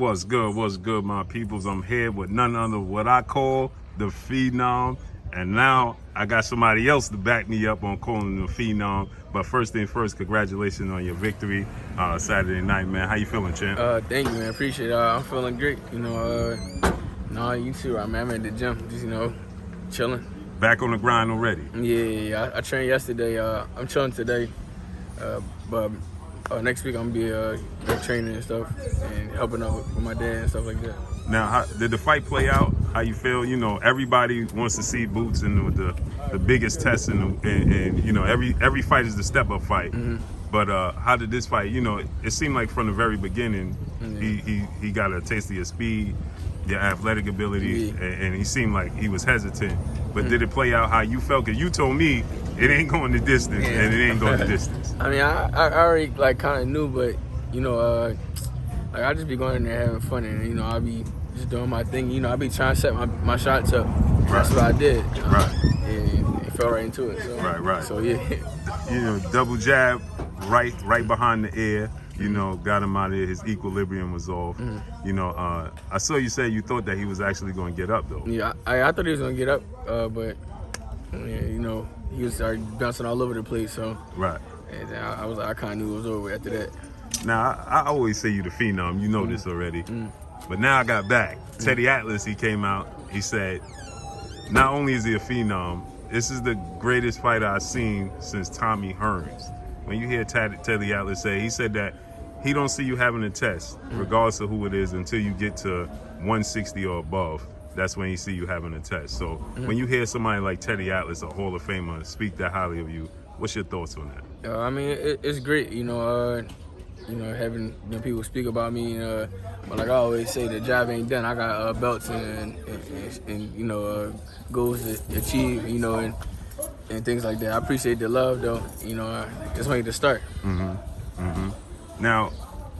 What's good, my peoples? I'm here with none other what I call the Phenom. And now I got somebody else to back me up on calling the Phenom. But first thing first, congratulations on your victory Saturday night, man. How you feeling, champ? Thank you, man. Appreciate it. I'm feeling great. No, you too. I'm at the gym, just, chilling. Back on the grind already? Yeah. I trained yesterday. I'm chilling today. But next week I'm gonna be training and stuff and helping out with my dad and stuff like that. Now, how did the fight play out? How you feel? Everybody wants to see Boots in the biggest test, and every fight is the step-up fight. Mm-hmm. But how did this fight? It seemed like from the very beginning, mm-hmm. he got a taste of your speed, your athletic ability, and he seemed like he was hesitant. But did it play out how you felt? Because you told me it ain't going the distance, and it ain't going the distance. I mean, I already kind of knew, but I just be going in there having fun, and I be just doing my thing. I be trying to set my shots up. Right. That's what I did. Right. And it fell right into it. So, right. So yeah. Double jab, right behind the ear. Got him out of here. His equilibrium was off. Mm-hmm. I saw you say you thought that he was actually going to get up, though. Yeah, I thought he was going to get up, but he was bouncing all over the place. So right. And I kind of knew it was over after that. Now I always say you the Phenom. You know this already. Mm-hmm. But now I got back. Teddy Atlas, he came out. He said, not only is he a Phenom, this is the greatest fighter I've seen since Tommy Hearns. When you hear Teddy Atlas say, he said that he don't see you having a test, regardless of who it is, until you get to 160 or above. That's when he see you having a test. So when you hear somebody like Teddy Atlas, a Hall of Famer, speak that highly of you, what's your thoughts on that? I mean, it's great, having people speak about me. But like I always say, the job ain't done. I got belts and goals to achieve, and things like that. I appreciate the love, though. Just wanted to start. Mm-hmm. Mm-hmm. Now,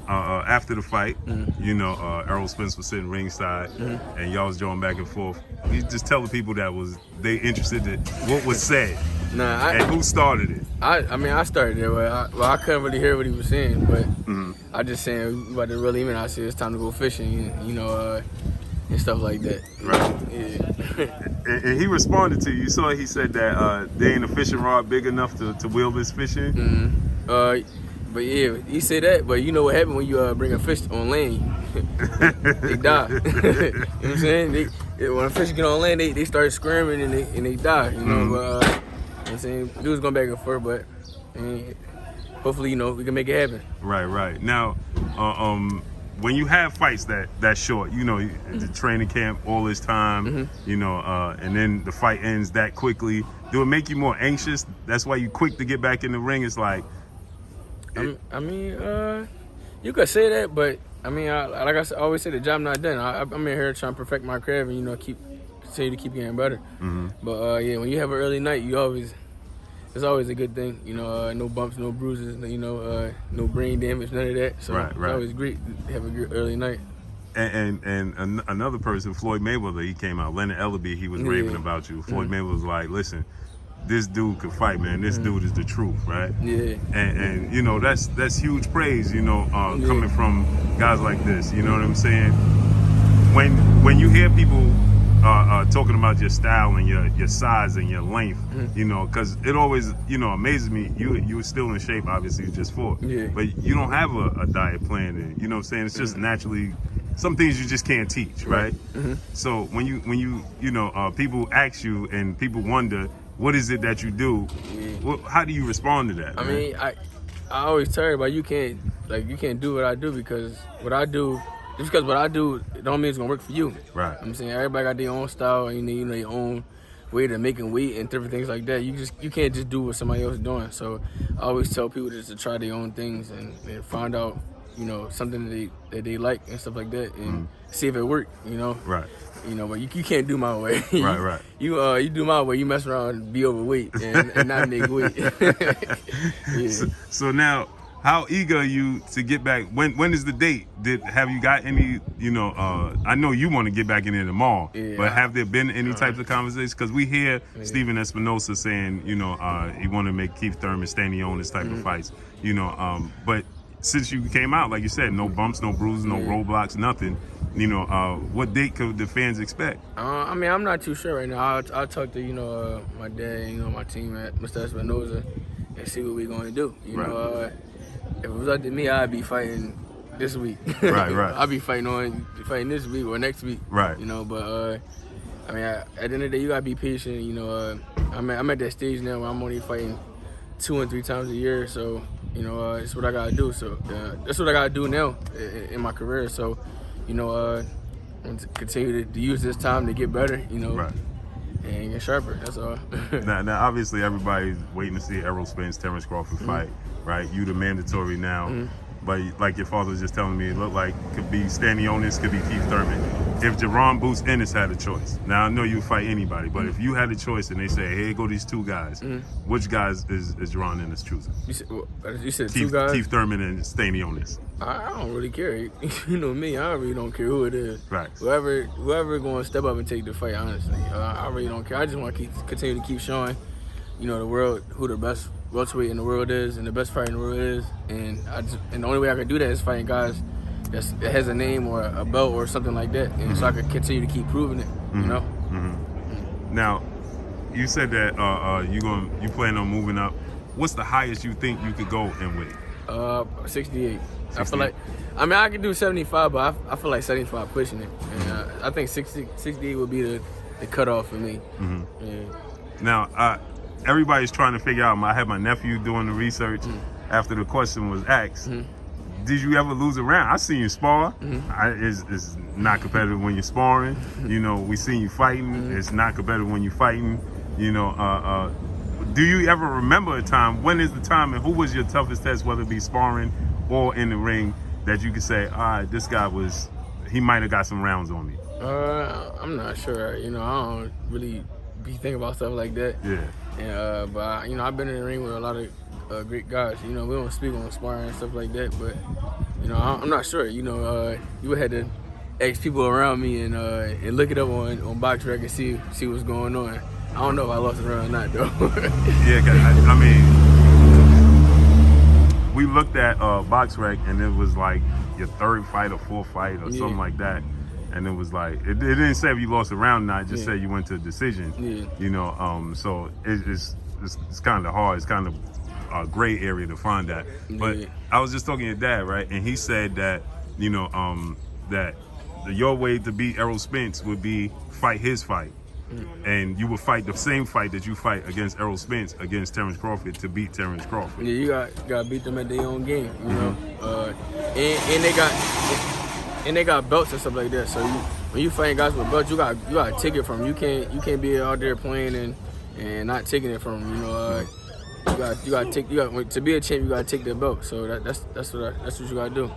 after the fight, Errol Spence was sitting ringside, and y'all was going back and forth. You just tell the people that they interested in what was said. And who started it? I started it. I couldn't really hear what he was saying, but I just saying about the real even. I said it's time to go fishing, and stuff like that. Right. Yeah. and he responded to you. You saw he said that they ain't a fishing rod big enough to wheel this fishing. Mm-hmm. But yeah, he said that. But you know what happened when you bring a fish on land? They die. You know what I'm saying? When a fish get on land, they start screaming and they die. But I'm saying dudes going back and forth, but hopefully we can make it happen. Right. Now, when you have fights that short, the training camp all this time, and then the fight ends that quickly, do it make you more anxious? That's why you quick to get back in the ring. It's like, you could say that, but like I always say, the job not done. I'm in here trying to perfect my craft and continue to keep getting better. Mm-hmm. But when you have an early night, it's always a good thing. No bumps, no bruises, no brain damage, none of that. So right. It's always great to have a good early night. And another person, Floyd Mayweather, he came out. Leonard Ellaby, he was raving about you. Floyd Mayweather was like, listen, this dude could fight, man. This dude is the truth, right? Yeah. And that's huge praise, coming from guys like this. You know what I'm saying? When you hear people talking about your style and your size and your length, because it always, amazes me. You were still in shape, obviously, you just fought. Yeah. But you don't have a diet plan, and you know what I'm saying? It's just naturally, some things you just can't teach, right? Mm-hmm. So when you people ask you and people wonder, what is it that you do? Yeah. How do you respond to that? I mean, I always tell everybody you can't do what I do because what I do. Just because what I do, it don't mean it's gonna work for you. Right. I'm saying everybody got their own style and their own way to making weight and different things like that. You can't just do what somebody else is doing. So I always tell people just to try their own things and find out, something that they like and stuff like that and see if it works. Right. But you can't do my way. Right. You do my way. You mess around and be overweight and not make weight. Yeah. So now, how eager are you to get back? When is the date? Have you got any? I know you want to get back in there tomorrow, but have there been any types of conversations? Because we hear Steven Espinosa saying, he want to make Keith Thurman, Stanley on this type of fights. But since you came out, like you said, no bumps, no bruises, no roadblocks, nothing. You know, what date could the fans expect? I mean, I'm not too sure right now. I'll talk to, my dad, my team at Mr. Espinoza and see what we're going to do. You know, if it was up to me, I'd be fighting this week. Right. I'd be fighting this week or next week. Right. You know, but, I mean, at the end of the day, you got to be patient. You know, I'm at that stage now where I'm only fighting 2 and 3 times a year. So, it's what I got to do. So, that's what I got to do now in my career. So, continue to use this time to get better, Right. and get sharper. That's all. Now, obviously, everybody's waiting to see Errol Spence, Terrence Crawford fight, right? You the mandatory now, but like your father was just telling me, it looked like could be Stanionis, could be Keith Thurman. If JARON Boots Ennis had a choice, now I know you fight anybody, but if you had a choice and they say, hey, go these 2 guys, which guys is JARON Ennis choosing? You said 2 guys? Keith Thurman and Stanionis. I don't really care. You know me, I really don't care who it is. Right. Whoever going to step up and take the fight, honestly. I really don't care. I just want to continue to keep showing, the world who the best welterweight in the world is and the best fighter in the world is. And the only way I can do that is fighting guys that has a name or a belt or something like that. And so I can continue to keep proving it, you know? Now, you said that you plan on moving up. What's the highest you think you could go in weight? 68. I feel like, I could do 75, but I feel like 75 pushing it. And I think 68 would be the cutoff for me. Yeah. Now, everybody's trying to figure out, I had my nephew doing the research after the question was asked. Did you ever lose a round? I seen you spar. It's not competitive when you're sparring. We seen you fighting. It's not competitive when you're fighting. Do you ever remember a time? When is the time and who was your toughest test, whether it be sparring or in the ring, that you could say, all right, this guy he might have got some rounds on me? I'm not sure. I don't really be thinking about stuff like that. Yeah. And, but I've been in the ring with a lot of great guys. We don't speak on sparring and stuff like that, but I'm not sure. You would have to ask people around me and look it up on BoxRec and see what's going on. I don't know if I lost a round or not, though. Yeah, cause I mean, we looked at BoxRec and it was like your 3rd fight or 4th fight or something like that. And it was like, it didn't say if you lost a round or not, it just said you went to a decision. So it's kind of hard. It's kind of a gray area to find that. But I was just talking to your dad, right? And he said that, that your way to beat Errol Spence would be fight his fight. And you would fight the same fight that you fight against Errol Spence against Terrence Crawford to beat Terrence Crawford. Yeah, you got to beat them at their own game, and they got belts and stuff like that. So when you fighting guys with belts, you got to take it from them. You can't be out there playing and not taking it from them. You got to be a champ. You got to take their belt. So that's what you got to do.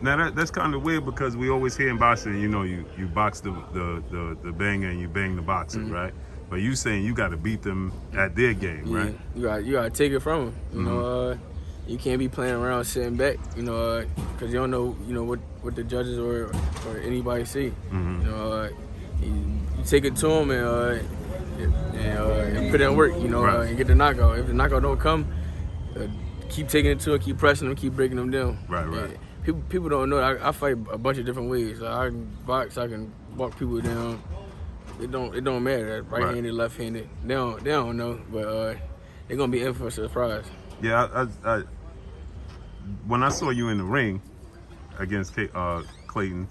Now that's kind of weird because we always hear in boxing, you box the banger and you bang the boxer, right? But you saying you got to beat them at their game, right? You got to take it from them. You can't be playing around sitting back, because you don't know, what the judges or anybody see. You take it to them and put in work, and get the knockout. If the knockout don't come, keep taking it to them, keep pressing them, keep breaking them down. Right. People don't know. I fight a bunch of different ways. I can box. I can walk people down. It don't matter. Right-handed, left-handed. They don't know, but they're gonna be in for a surprise. Yeah, I when I saw you in the ring against Clayton,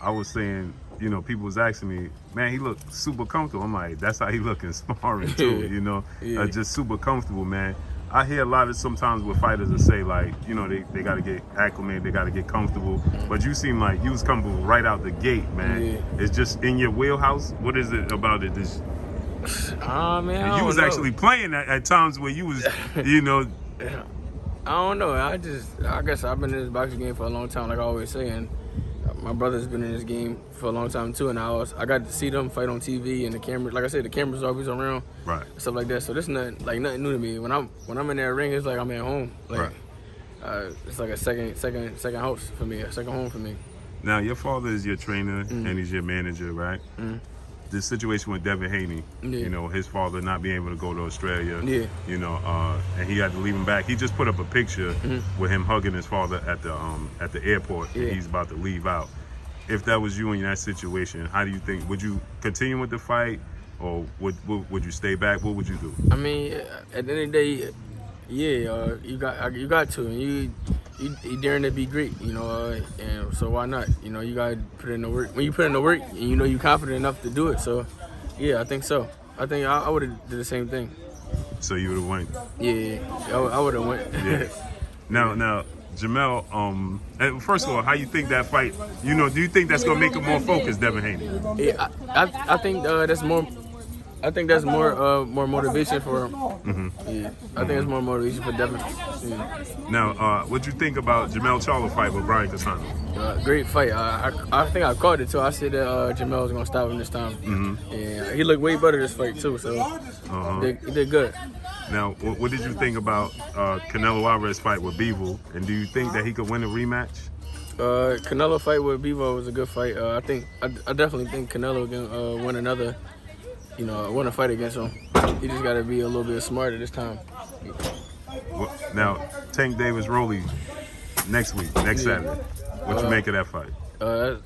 I was saying, people was asking me, man, he looked super comfortable. I'm like, that's how he look in sparring too, just super comfortable, man. I hear a lot of sometimes with fighters that say like, they got to get acclimated, they got to get comfortable. But you seem like you was comfortable right out the gate, man. Yeah. It's just in your wheelhouse. What is it about it? Man, you was actually playing at times where you was, I don't know. I guess I've been in this boxing game for a long time, like I always say, and my brother's been in this game for a long time too, and I got to see them fight on TV and the camera. Like I said, the camera's always around, right? Stuff like that. So this is nothing new to me. When I'm in that ring, it's like I'm at home. Like it's like a second house for me, a second home for me. Now your father is your trainer and he's your manager, right? the situation with Devin Haney, you know, his father not being able to go to Australia, you know, and he had to leave him back. He just put up a picture with him hugging his father at the airport, and he's about to leave out. If that was you in that situation, how do you think? Would you continue with the fight, or would you stay back? What would you do? I mean, at the end of the day, yeah, you got to, and you daring to be great, you know, and so why not? You know, you got to put in the work. When you put in the work, and you know you're confident enough to do it, so yeah, I think so. I think I would have did the same thing. So you would have went? Yeah, I would have went. Yeah. Now, Jamel, and first of all, how you think that fight? You know, do you think that's gonna make him more focused, Devin Haney? Yeah, I think that's more. I think that's more motivation for him. Yeah, I think it's more motivation for Devin. Yeah. Now, what you think about Jamel Charlo fight with Brian Casano? Great fight. I think I called it too. I said that Jamel was gonna stop him this time. Yeah, he looked way better this fight too. So he did good. Now, what did you think about Canelo Alvarez fight with Bivol, and do you think that he could win a rematch? Canelo fight with Bivol was a good fight. I definitely think Canelo can win another. You know, win a fight against him. He just got to be a little bit smarter this time. Now, Tank Davis Rolly next Saturday. What you make of that fight?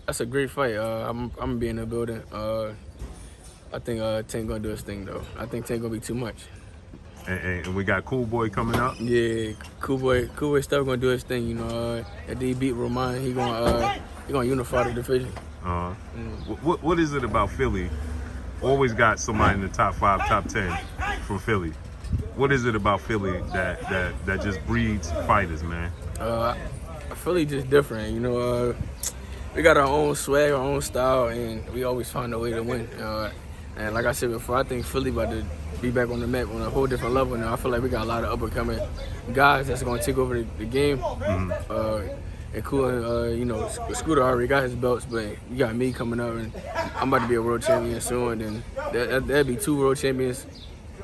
That's a great fight. I'm gonna be in the building. I think Tank gonna do his thing though. I think Tank gonna be too much. And we got Cool Boy coming up. Yeah, Cool Boy still gonna do his thing. You know, after he beat Roman, he gonna unify the division. What is it about Philly? Always got somebody in the top 5, top 10 from Philly. What is it about Philly that just breeds fighters, man? Philly just different, you know. We got our own swag, our own style, and we always find a way to win. And like I said before, I think Philly about to be back on the map on a whole different level now. I feel like we got a lot of up-and-coming guys that's going to take over the game. And cool, you know, Scooter already got his belts, but you got me coming up, and I'm about to be a world champion soon. And that'd be 2 world champions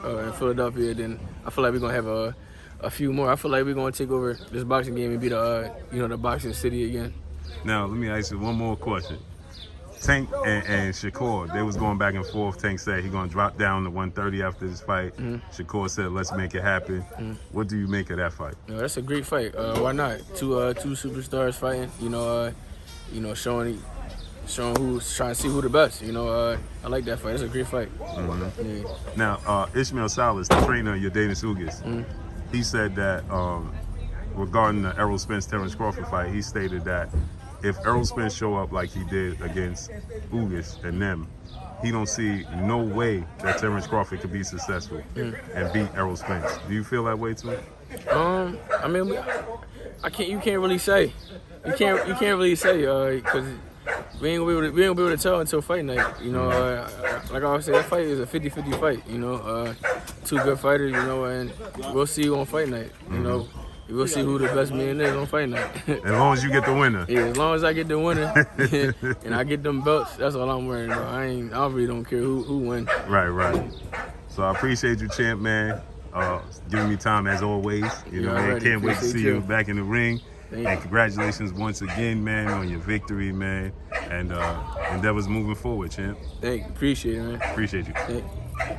in Philadelphia. Then I feel like we're gonna have a few more. I feel like we're gonna take over this boxing game and be the the boxing city again. Now let me ask you one more question. Tank and Shakur, they was going back and forth. Tank said he gonna drop down to 130 after this fight. Shakur said, "Let's make it happen." What do you make of that fight? That's a great fight. Why not? Two superstars fighting. You know, showing who's trying to see who the best. You know, I like that fight. It's a great fight. Yeah. Now, Ishmael Salas, the trainer of Yordenis Ugas, he said that regarding the Errol Spence Terrence Crawford fight, he stated that if Errol Spence show up like he did against Ugas and them, he don't see no way that Terrence Crawford could be successful and beat Errol Spence. Do you feel that way too? I mean, you can't really say. You can't really say because we ain't gonna be able to tell until fight night. You know, like I always say, that fight is a 50-50 fight. You know, 2 good fighters. You know, and we'll see you on fight night. You know. We'll see who the best man is on fight night. As long as you get the winner. Yeah, as long as I get the winner and I get them belts, that's all I'm worried about. I really don't care who wins. Right. So I appreciate you, champ, man. Giving me time as always. You know, man, can't wait to see you back in the ring. And congratulations once again, man, on your victory, man. And endeavors moving forward, champ. Thank you. Appreciate it, man. Appreciate you. Thank you.